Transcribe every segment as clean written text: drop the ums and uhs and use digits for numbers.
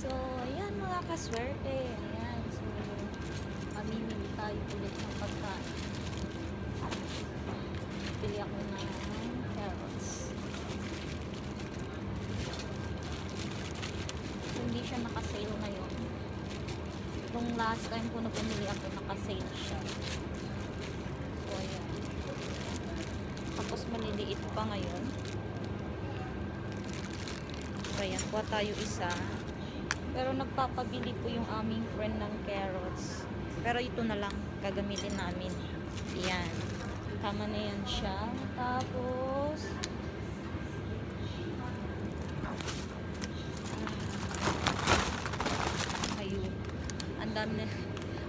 So, ayan mga kaswerte. Ayan. So, mamimili tayo ulit ng pagkain. Pili ako ng carrots. So, hindi siya nakasale ngayon. Nung last time ko na bumili ako, nakasale siya. So, ayan. Tapos maliliit pa ngayon. So, ayan. Kuha tayo isa. Pero nagpapabili po yung aming friend ng carrots. Pero ito na lang gagamitin namin. Ayan. Tama na yan siya. Tapos ayun. Ang dami na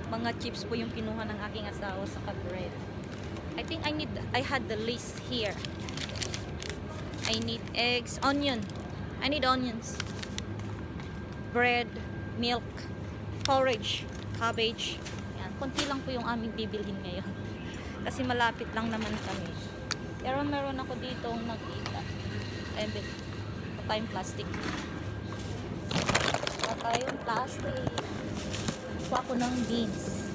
mga chips po yung kinuha ng aking asawa sa bread. I think I had the list here. I need eggs, onion. I need onions. Bread, milk, porridge, cabbage. Yan. Konti lang po yung aming bibilhin ngayon. Kasi malapit lang naman kami. Pero meron ako dito nakita. Ayun, tayong plastic. Tayong plastic. Kuha ko ng beans.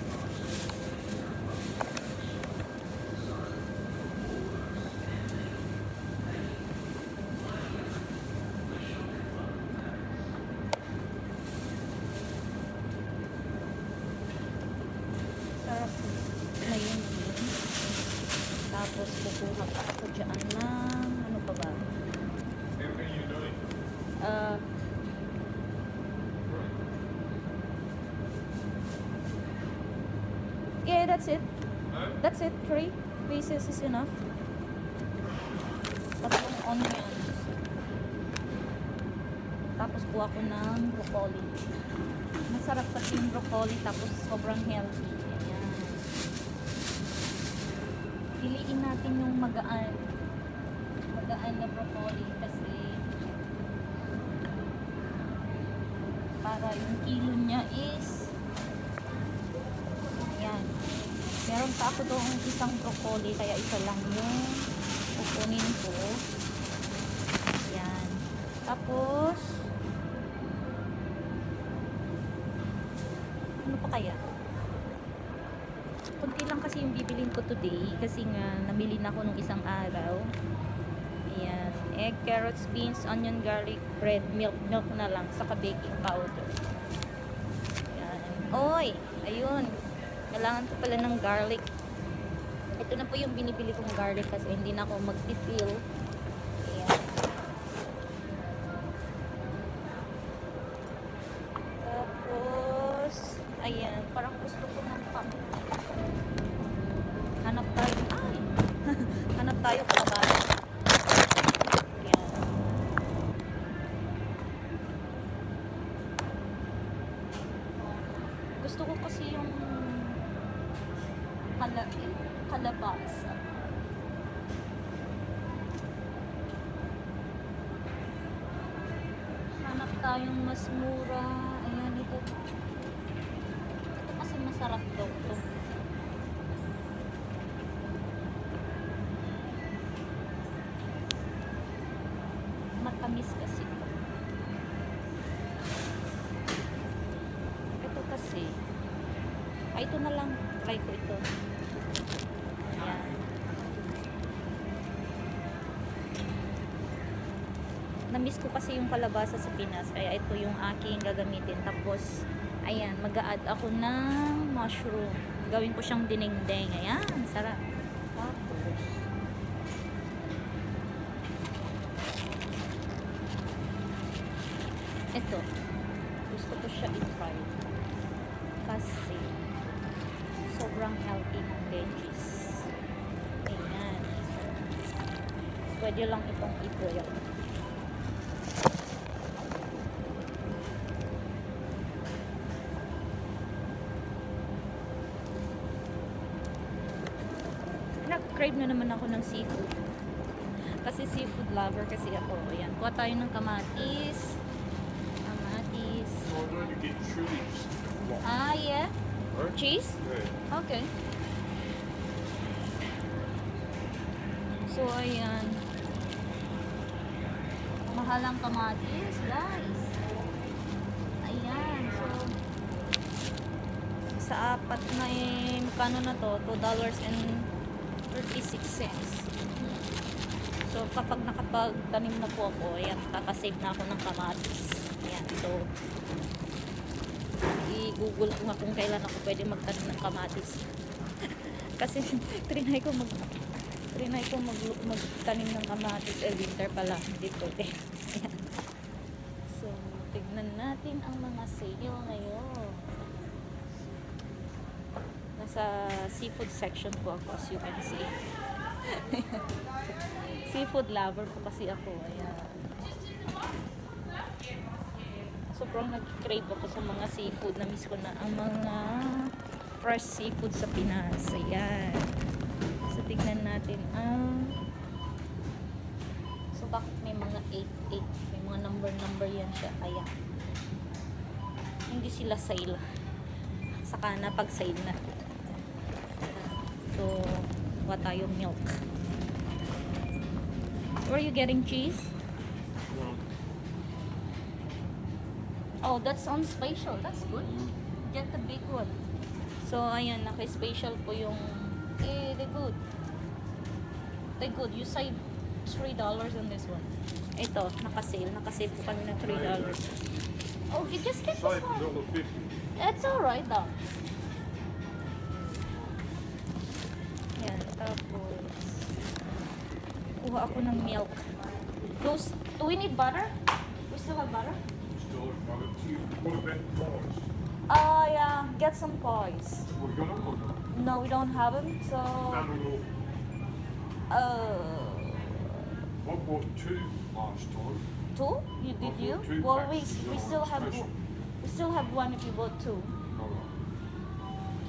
Tapos kukuha pa ako dyan ng ano pa ba? Yeah, that's it. That's it. 3 pieces is enough. Tatlong onions. Tapos kuha ko ng broccoli. Masarap kasi yung broccoli, tapos sobrang healthy. Piliin natin yung magaan na broccoli kasi para yung kilo niya is yan. Meron pa ako doon isang broccoli kaya isa lang yung kukunin ko. Yan. Tapos ano pa kaya? Kunti lang kasi yung bibilin ko today kasi nga namili na ako nung isang araw. Ayan. Egg, carrots, beans, onion, garlic, bread, milk na lang, saka baking powder. Ayan. Oy! Ayun. Kailangan ko pala ng garlic. Ito na po yung binibili kong garlic kasi hindi na ako mag-fill. Ayan. Tapos, ayan. Parang gusto ko ng hanap tayo. Ay! Hanap tayo kalabasa. Ayan. Gusto ko kasi yung kalabasa. Hanap tayong mas mura. Ayan, ito. Ito kasi masarap daw ito. Matamis kasi ito kasi ito na lang, try ko ito. Ayan. Namiss ko kasi yung kalabasa sa Pinas kaya ito yung aking gagamitin. Tapos ayan, mag-a-add ako ng mushroom, gawin ko siyang dinengdeng. Ayan, sarap. Tapos ito, gusto ko siya i-try kasi sobrang healthy ng veggies. Ayan. Pwede lang itong i-boil. Nag-crave na naman ako ng seafood. Kasi seafood lover kasi ako. Ayan. Kuha tayo ng kamatis. Ah, yeah. Or? Cheese? Yeah. Okay. So, ayan. Mahal ang kamatis, guys. Ayan. sa apat na magkano na to? $2.36. So, kapag nakapagtanim na po ako, ayan, kakasave na ako ng kamatis. Ayan, so, i-google ko nga kung kailan ako pwede magtanim ng kamatis. Kasi, trinay ko magtanim ng kamatis. Winter pala, dito. Ayan. So, tignan natin ang mga sale ngayon. Nasa seafood section po ako, as you can see. Seafood lover po kasi ako. Ayan. Sobrang nag-crave ako sa mga seafood. Na-miss ko na ang mga fresh seafood sa Pinas. Ayan. So, tignan natin ang so, bakit may mga 8-8? May mga number yan siya. Ayan. Hindi sila sale. Saka na pag sale na. So, kuha tayong milk. Where are you getting cheese? Oh, that's on special. That's good. Get the big one. So, ayan, naka-special po yung they're good. They're good. You save $3 on this one. Ito, naka-sale. Naka-save po kami ng $3. Oh, you just get this one. It's alright though. Yan, tapos kuha ako ng milk. Do we need butter? We still have butter? Yeah, get some pies. No, we don't have them, so I bought 2 last time. 2? Did you? Two Well, packs. we still have Special. we still have one if you bought 2. Alright.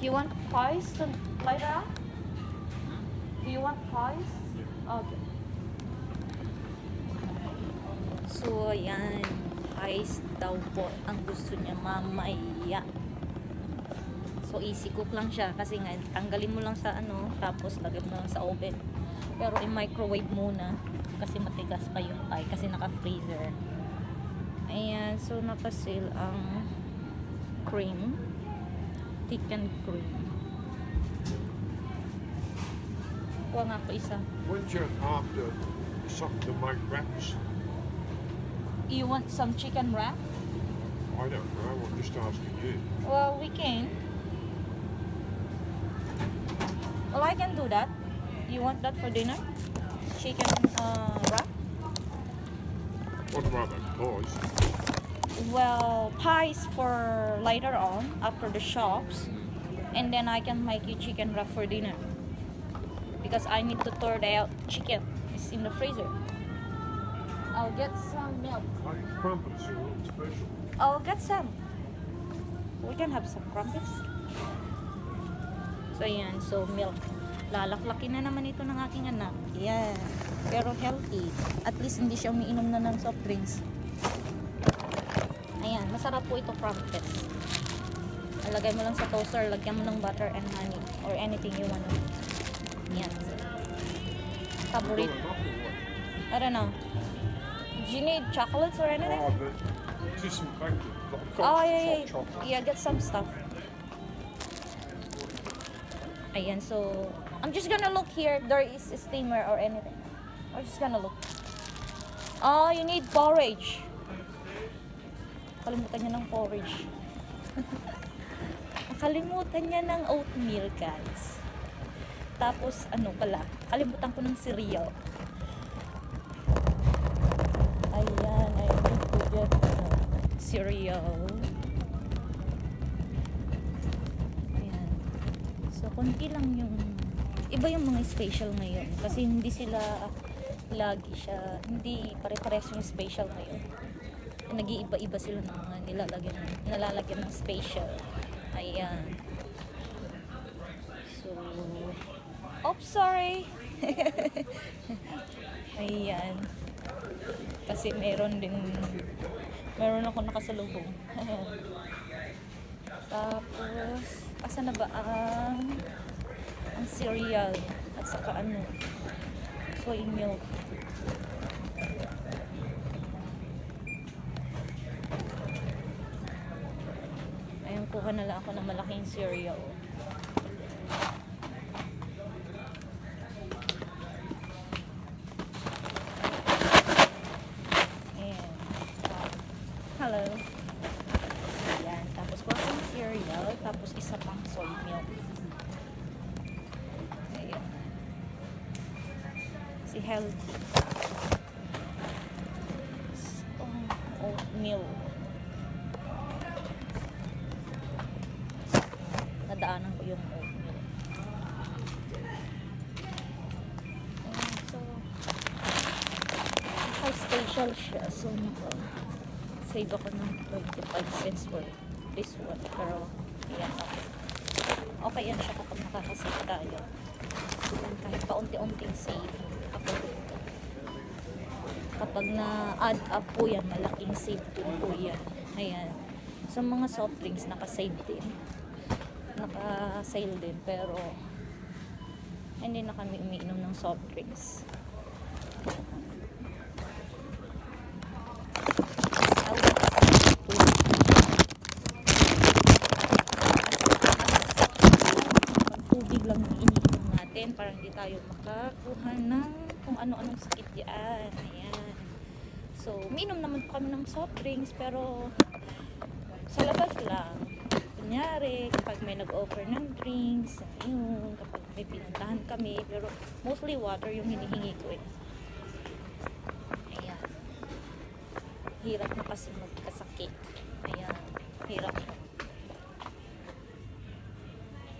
Do you want pies to later on? Do you want pies? Yeah. Okay. So, ayan. Pies daw po ang gusto niya mamaya. So, easy cook lang siya. Kasi nga, tanggalin mo lang sa ano, tapos lagyan mo lang sa oven. Pero i-microwave muna. Kasi matigas pa yung pie. Kasi naka-freezer. Ayan. So, naka-sale ang cream. Chicken cream. Kuha nga ako isa. When you're after something to make wraps, You want some chicken wrap? I don't know, I'm just asking you. Well, we can. Well, I can do that. You want that for dinner? Chicken wrap? I'd rather pies. Well, pies for later on, after the shops. And then I can make you chicken wrap for dinner. Because I need to throw out chicken. It's in the freezer. I'll get some milk. Hey, crumpets are all special. I'll get some. We can have some crumpets. So, ayan. So, milk. Lalaklakin na naman ito ng aking anak. Yan. Pero healthy. At least hindi siya umiinom na ng soft drinks. Ayan. Masarap po ito crumpets. Lagay mo lang sa toaster. Lagyan mo ng butter and honey. Or anything you want. Yan. Favorite. I don't know. Do you need chocolates or anything? Oh, but just some bacon. Like Oh, hot yeah. chocolate. Yeah, get some stuff. Ayan, so I'm just gonna look here if there is a steamer or anything. I'm just gonna look. Oh, you need porridge. Kalimutan niya ng porridge. Kalimutan niya ng oatmeal, guys. Tapos, ano pala, kalimutan ko ng cereal. Ayan, I need to get cereal. Ayan. So, konti lang yung iba yung mga special ngayon. Kasi hindi sila lagi siya, hindi pare-pares yung special ngayon. Nag-iiba-iba sila ng mga nilalagyan ng special. Ayan. So, oops, sorry. Ayan. Kasi meron ako nakasalubong. Tapos, asa na ba ang cereal at saka ano, soy milk. Ayan, kuha na lang ako ng malaking cereal. Ayan. Hello. Ayan. Tapos kuha ko ng cereal. Tapos isa pang soy milk. Ayan. Si healthy. Oatmeal. Nadaanan ko yung oatmeal. So, special siya. So, save ako ng 25 cents for this one. Pero, ayan. Okay yan siya kapag nakakasave tayo. Kahit paunti-unting save. Kapag na-add up po yan, malaking save po yan. Ayan. Sa mga soft drinks, naka-save din. Naka-sale din. Pero, hindi na kami umiinom ng soft drinks. Tubig lang yung iniinom natin para hindi tayo makakuha ng kung ano-anong sakit yan. Ayan. So, umiinom naman po kami ng soft drinks, pero sa labas lang. Kunyari, kapag may nag-offer ng drinks, ayun, kapag may pinuntahan kami, pero mostly water yung hinihingi ko eh. Ayan. Hirap na kasi magkasakit. Ayan. Hirap na.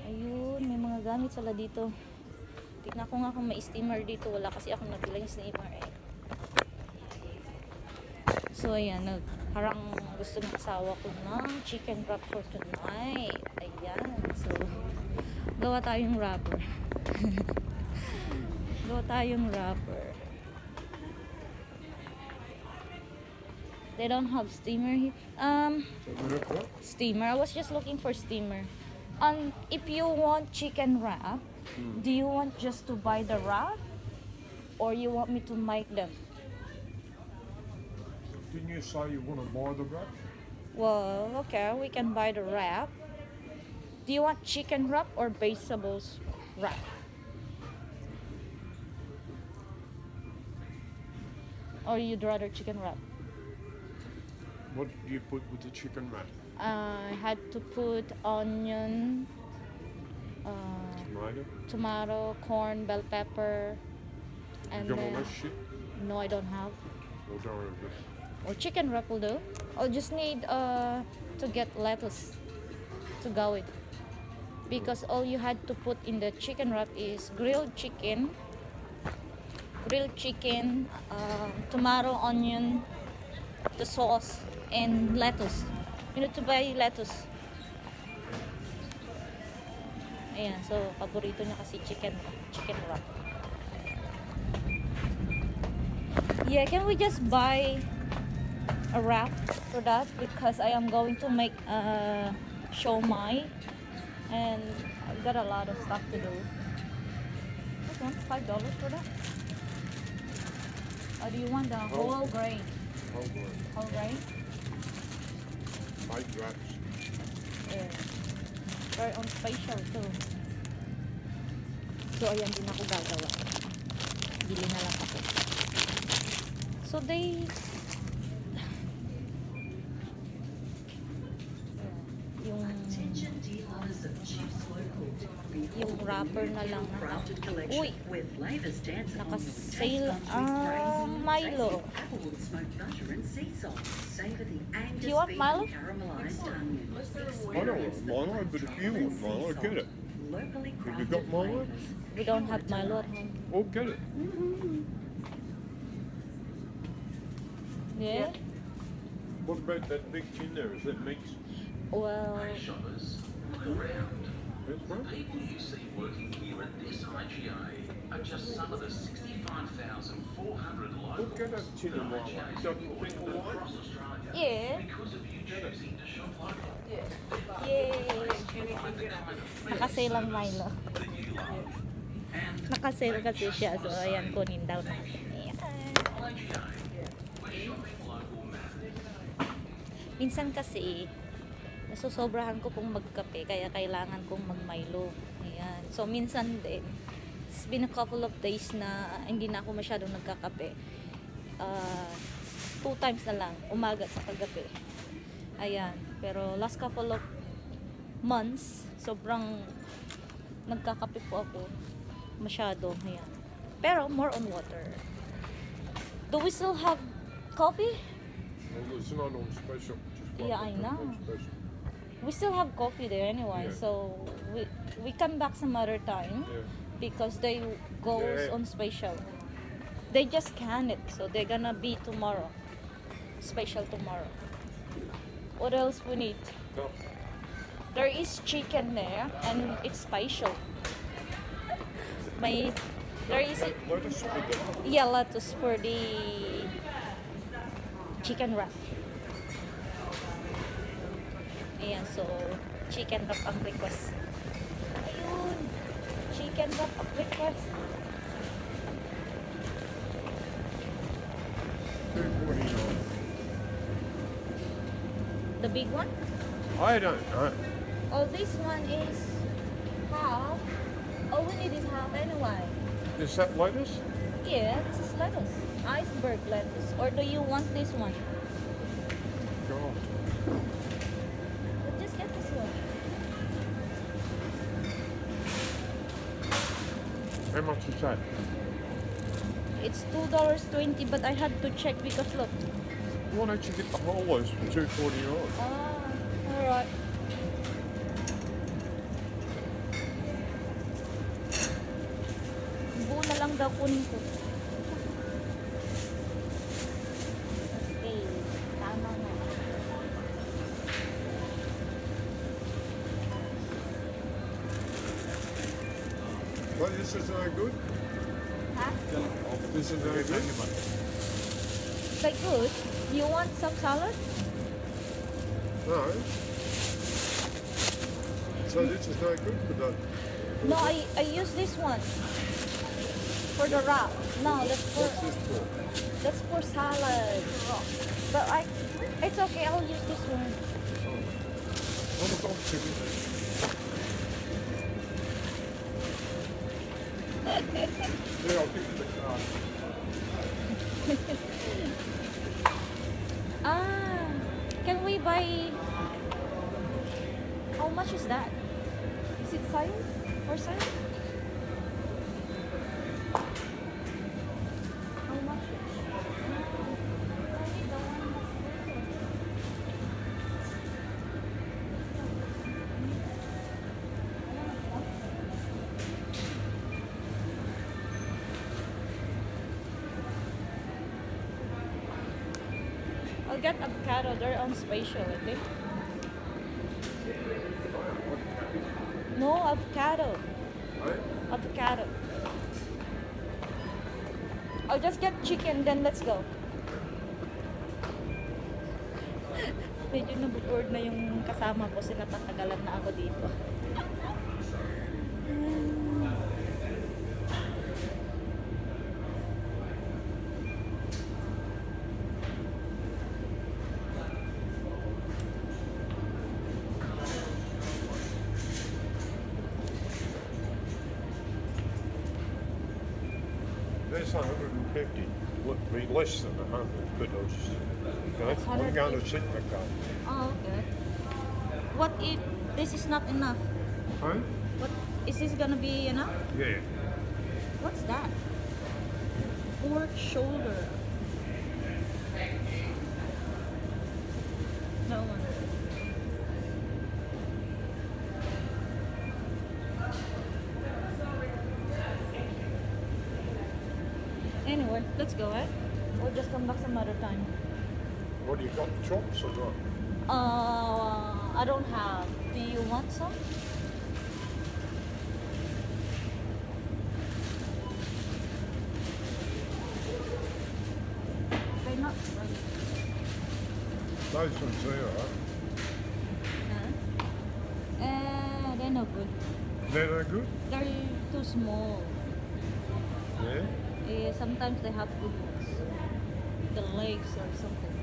Ayun, may mga gamit sila dito. Tignan ko nga kung may steamer dito. Wala kasi ako nabilang steamer eh. So, ayan. Parang gusto ng asawa ko ng chicken wrap for tonight. Ayan. So, gawa tayong wrapper. Gawa tayong wrapper. They don't have steamer here. Steamer. I was just looking for steamer. If you want chicken wrap, do you want just to buy the wrap, or you want me to make them? Didn't you say you want to buy the wrap? Well, okay, we can buy the wrap. Do you want chicken wrap or vegetables wrap? Or you'd rather chicken wrap? What did you put with the chicken wrap? I had to put onion, Tomato? tomato, corn, bell pepper, and You got all then, that shit? no, I don't have. Or don't have it? Or chicken wrap will do. I'll just need to get lettuce to go with, because all you had to put in the chicken wrap is grilled chicken, tomato, onion, the sauce, and lettuce. You need to buy lettuce. Ayan, so paborito niya kasi chicken wrap. Yeah, can we just buy a wrap for that, because I am going to make siomai and I've got a lot of stuff to do. This one, $5 for that. Or do you want the whole grain? Whole grain? 8 wraps. Yeah. Very on special too. So ayan din ako gagawa. Bili na lang ako. So they yung wrapper na lang. Uy! Naka-sale Milo. Do you want Milo? I don't want Milo, but if you want Milo, get it. Have you got Milo? We don't have Milo at home. Oh, get it. Yeah? What about that big tin there? Is that mixed? Well, Shoppers, look around. That's The right. people you see working here at this IGA are just some of the 65,400 Look locals at that tin that of Milo. IGA is Doesn't employing people like? across Australia. yeah. Because of you choosing to shop local. Yay! Find the kind of Naka-sale ang Milo. that you love. And Naka-sale kasi siya. So, ayan, kunin daw natin. Ayan. IGA, where shopping local matters. Minsan kasi, Nasusobrahan ko pong magkape, kaya kailangan kong mag-Milo. Ayan. So, minsan din, it's been a couple of days na hindi na ako masyadong nagkakape. 2 times na lang, umaga sa kagabi. Ayan. Pero last couple of months, sobrang nagkakape po ako. Masyado. Ayan. Pero more on water. Do we still have coffee? Well, it's not on special. Just Yeah, I know. on special. We still have coffee there anyway, Yeah. so we come back some other time Yeah. because they goes Yeah. on special. They just can it, so they're gonna be tomorrow. Special tomorrow. What else we need? No. There is chicken there and it's special. There is Lettuce with the yeah, lettuce for the chicken wrap. Ayan, so chicken wrap ang request. Ayun, chicken wrap ang request. $2.49. The big one? I don't know. Oh, this one is half. All we need is half anyway. Is that lettuce? Yeah, this is lettuce. Iceberg lettuce. Or do you want this one? God. We'll just get this one. How much is that? It's $2.20, but I had to check because look. Why don't you get the whole loaf for $2.49? Ah, alright. Buo na lang daw kunin ko. Okay, tama na. But this is no good. Ha? This is no good. Like good? You want some salad? No. So this is no good for that. No, I use this one. For the wrap. No, What's this for? that's for salad. But it's okay, I'll use this one. What about chicken? Yeah, I'll give you the card. Ah, can we buy? How much is that? Is it sale or sale? How much? Only the one I'll get avocado. They're on special, I think. No, avocado. Avocado. I'll just get chicken, then let's go. Medyo nabuboard na yung kasama ko. Sila tatagalan na ako dito. There's 150. Would be less than 100, but I was, I'm going to sit in the car. Oh, okay. What if this is not enough? Huh? What is this gonna be enough? Yeah. What's that? Pork shoulder. No one. Anyway, let's go, eh? We'll just come back some other time. What do you got? Chops or what? I don't have. Do you want some? They're not ready. Those ones there, right? Huh? They're no good. They're no good? They're too small. Yeah? Sometimes they have good ones. The legs or something.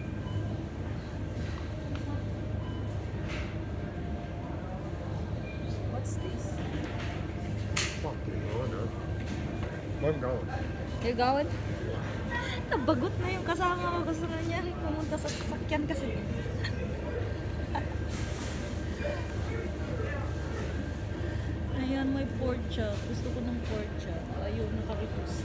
I'm going. You're going? Nabagot na yung kasama ko. Gusto na niya pumunta sa sasakyan kasi. Ayan, may pork chop. Gusto ko ng pork chop. Ayun, nakaritos.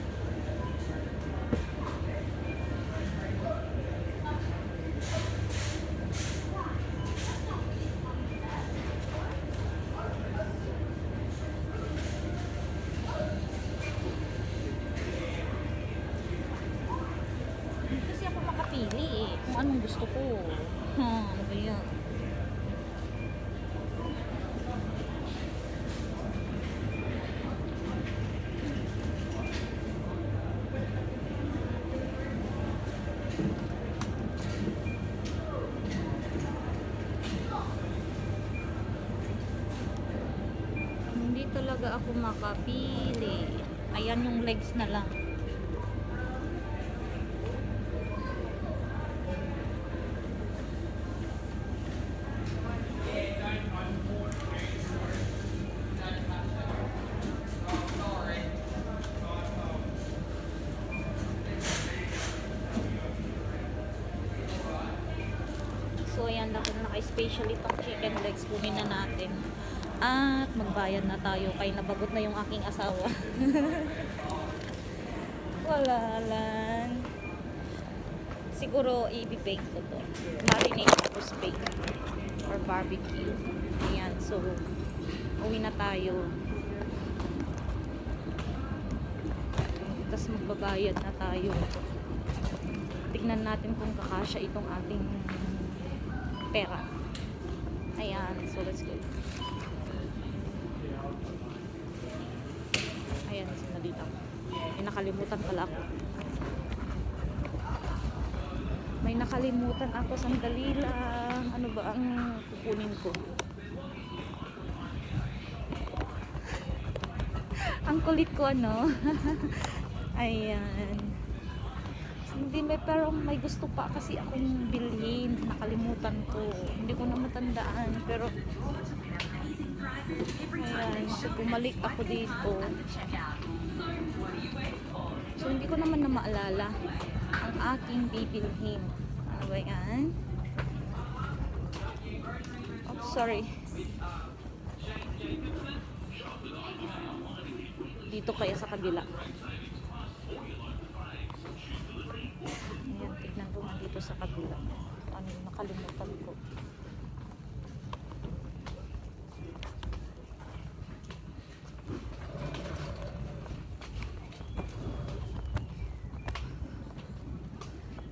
Kasi ako makapili eh. Kung anong gusto ko. Ano ba yan? Hindi talaga ako makapili. Ayan yung legs na lang. So ayan, naka-special itong chicken legs. Kunin na natin. At magbayad na tayo. Kaya nabagot na yung aking asawa. Wala lang. Siguro i-bake ko to. Marinate tapos bake. Or barbecue. Ayan. So, uwi na tayo. Tapos magbabayad na tayo. Tignan natin kung kakasya itong ating pera. Ayan. So, let's go. Ayan, sandali lang. May nakalimutan pala ako. May nakalimutan ako. Sandali lang. Ano ba ang kukunin ko? Ang kulit ko, ano? Ayan. Hindi, pero may gusto pa kasi akong bilhin. Nakalimutan ko. Hindi ko na matandaan. Pero ayan, so bumalik ako dito. So hindi ko naman na maalala ang aking bibilhin. Ano ba yan? Oh, sorry. Dito kaya sa kabila. Ayan, tignan ko nga dito sa kabila. Ano, nakalimutan ko.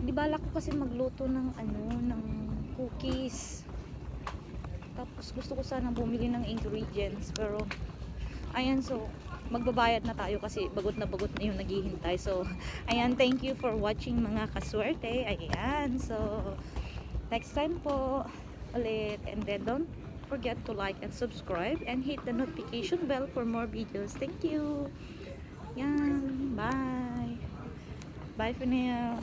Di bala ko kasi magluto ng ng cookies. Tapos gusto ko sana bumili ng ingredients, pero ayan, so magbabayad na tayo kasi bagot na yung naghihintay. So ayan, thank you for watching mga kaswerte. Ayan, so next time po ulit, and then don't forget to like and subscribe and hit the notification bell for more videos. Thank you. Yan, bye for now.